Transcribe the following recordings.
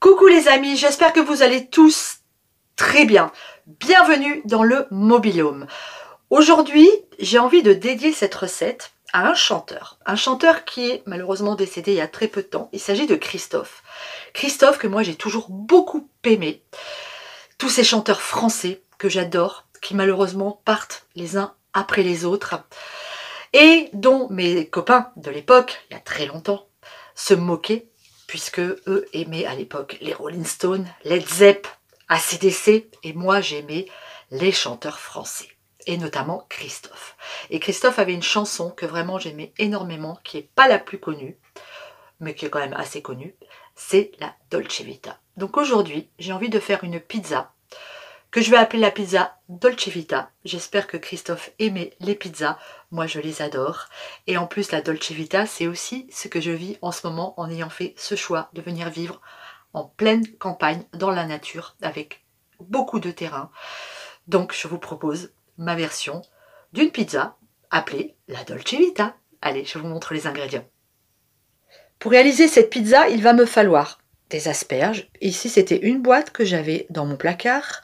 Coucou les amis, j'espère que vous allez tous très bien. Bienvenue dans le Mobil-Home. Aujourd'hui, j'ai envie de dédier cette recette à un chanteur qui est malheureusement décédé il y a très peu de temps. Il s'agit de Christophe. Christophe que moi j'ai toujours beaucoup aimé. Tous ces chanteurs français que j'adore, qui malheureusement partent les uns après les autres et dont mes copains de l'époque, il y a très longtemps, se moquaient puisque eux aimaient à l'époque les Rolling Stones, Led Zepp, AC/DC, et moi j'aimais les chanteurs français, et notamment Christophe. Et Christophe avait une chanson que vraiment j'aimais énormément, qui n'est pas la plus connue, mais qui est quand même assez connue, c'est la Dolce Vita. Donc aujourd'hui, j'ai envie de faire une pizza, que je vais appeler la pizza Dolce Vita. J'espère que Christophe aimait les pizzas, moi je les adore. Et en plus la Dolce Vita, c'est aussi ce que je vis en ce moment en ayant fait ce choix de venir vivre en pleine campagne, dans la nature, avec beaucoup de terrain. Donc je vous propose ma version d'une pizza appelée la Dolce Vita. Allez, je vous montre les ingrédients. Pour réaliser cette pizza, il va me falloir des asperges. Ici, c'était une boîte que j'avais dans mon placard.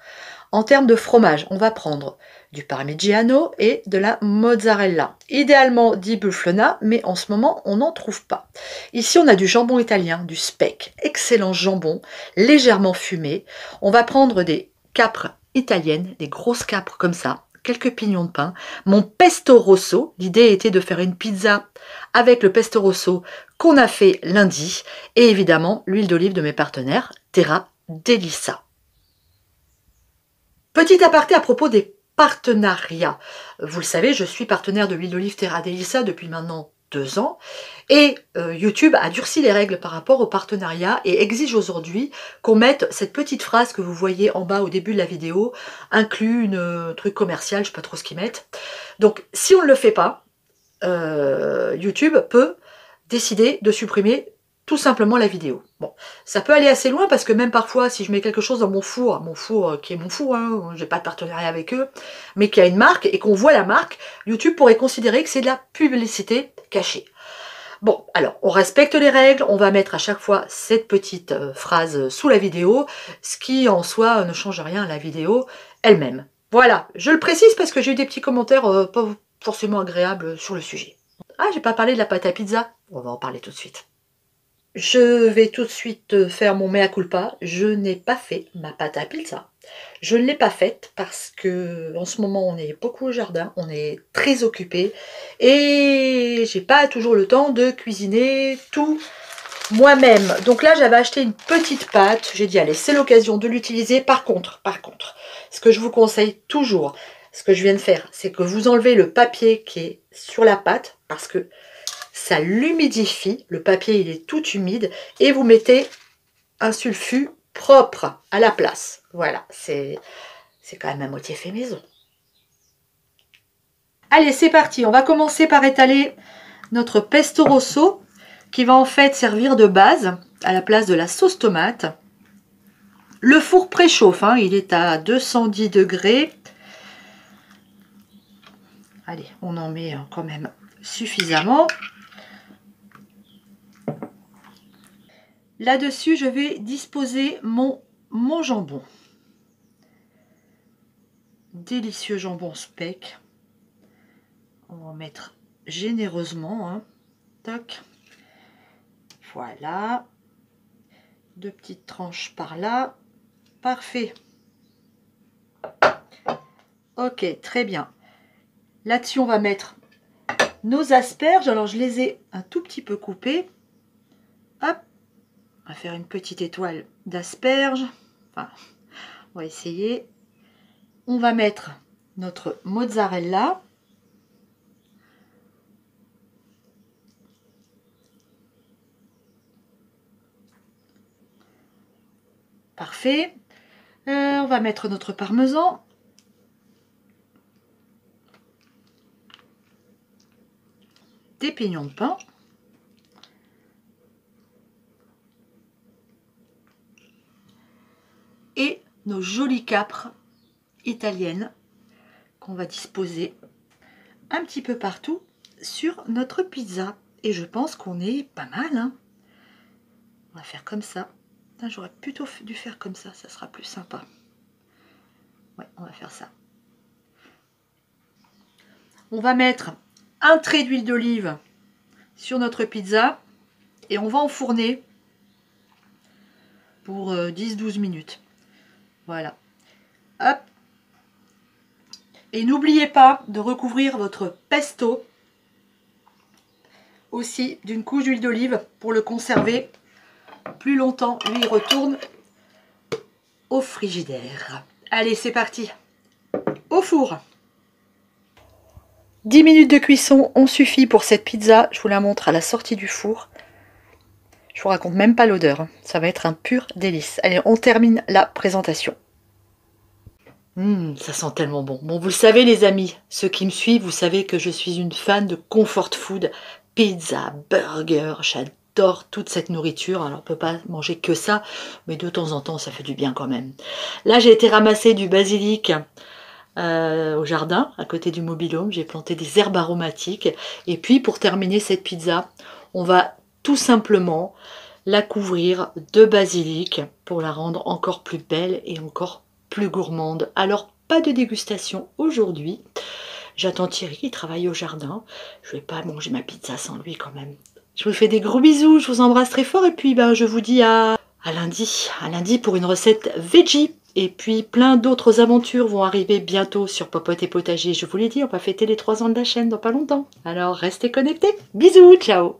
En termes de fromage, on va prendre du parmigiano et de la mozzarella. Idéalement di bufalina, mais en ce moment, on n'en trouve pas. Ici, on a du jambon italien, du speck. Excellent jambon, légèrement fumé. On va prendre des capres italiennes, des grosses capres comme ça, quelques pignons de pain. Mon pesto rosso, l'idée était de faire une pizza avec le pesto rosso qu'on a fait lundi. Et évidemment, l'huile d'olive de mes partenaires, Terra Delissa. Petit aparté à propos des partenariats. Vous le savez, je suis partenaire de l'huile d'olive Terra Delissa depuis maintenant 2 ans. Et YouTube a durci les règles par rapport au partenariat et exige aujourd'hui qu'on mette cette petite phrase que vous voyez en bas au début de la vidéo, inclus une truc commercial, je ne sais pas trop ce qu'ils mettent. Donc si on ne le fait pas, YouTube peut décider de supprimer tout simplement la vidéo. Bon, ça peut aller assez loin parce que même parfois, si je mets quelque chose dans mon four qui est mon four, hein, j'ai pas de partenariat avec eux, mais qui a une marque et qu'on voit la marque, YouTube pourrait considérer que c'est de la publicité cachée. Bon, alors, on respecte les règles, on va mettre à chaque fois cette petite phrase sous la vidéo, ce qui en soi ne change rien à la vidéo elle-même. Voilà, je le précise parce que j'ai eu des petits commentaires pas forcément agréables sur le sujet. Ah, j'ai pas parlé de la pâte à pizza, on va en parler tout de suite. Je vais tout de suite faire mon mea culpa. Je n'ai pas fait ma pâte à pizza. Je ne l'ai pas faite parce que en ce moment on est beaucoup au jardin, on est très occupé et j'ai pas toujours le temps de cuisiner tout moi-même. Donc là j'avais acheté une petite pâte. J'ai dit allez, c'est l'occasion de l'utiliser. Par contre, ce que je vous conseille toujours, ce que je viens de faire, c'est que vous enlevez le papier qui est sur la pâte parce que ça l'humidifie, le papier il est tout humide, et vous mettez un sulfut propre à la place. Voilà, c'est quand même à moitié fait maison. Allez, c'est parti, on va commencer par étaler notre pesto rosso, qui va en fait servir de base à la place de la sauce tomate. Le four préchauffe, hein, il est à 210 degrés. Allez, on en met quand même suffisamment. Là-dessus, je vais disposer mon jambon. Délicieux jambon speck. On va en mettre généreusement. Hein. Toc. Voilà. 2 petites tranches par là. Parfait. Ok, très bien. Là-dessus, on va mettre nos asperges. Alors, je les ai un tout petit peu coupées. Hop. On va faire une petite étoile d'asperges. Enfin, on va essayer. On va mettre notre mozzarella. Parfait. On va mettre notre parmesan. Des pignons de pain. Et nos jolies capres italiennes qu'on va disposer un petit peu partout sur notre pizza. Et je pense qu'on est pas mal. Hein. On va faire comme ça. J'aurais plutôt dû faire comme ça sera plus sympa. Ouais, on va faire ça. On va mettre un trait d'huile d'olive sur notre pizza et on va enfourner pour 10-12 minutes. Voilà. Hop. Et n'oubliez pas de recouvrir votre pesto aussi d'une couche d'huile d'olive pour le conserver plus longtemps. Lui, il retourne au frigidaire. Allez, c'est parti. Au four. 10 minutes de cuisson ont suffi pour cette pizza. Je vous la montre à la sortie du four. Je vous raconte même pas l'odeur. Ça va être un pur délice. Allez, on termine la présentation. Ça sent tellement bon. Bon, vous le savez les amis, ceux qui me suivent, vous savez que je suis une fan de comfort food. Pizza, burger, j'adore toute cette nourriture. Alors on peut pas manger que ça, mais de temps en temps ça fait du bien quand même. Là j'ai été ramasser du basilic au jardin, à côté du mobil-home. J'ai planté des herbes aromatiques. Et puis pour terminer cette pizza, on va tout simplement la couvrir de basilic pour la rendre encore plus belle et encore plus gourmande. Alors pas de dégustation aujourd'hui. J'attends Thierry qui travaille au jardin. Je vais pas manger ma pizza sans lui quand même. Je vous fais des gros bisous, je vous embrasse très fort et puis je vous dis à lundi pour une recette veggie. Et puis plein d'autres aventures vont arriver bientôt sur Popote et Potager. Je vous l'ai dit, on va fêter les 3 ans de la chaîne dans pas longtemps. Alors restez connectés. Bisous, ciao.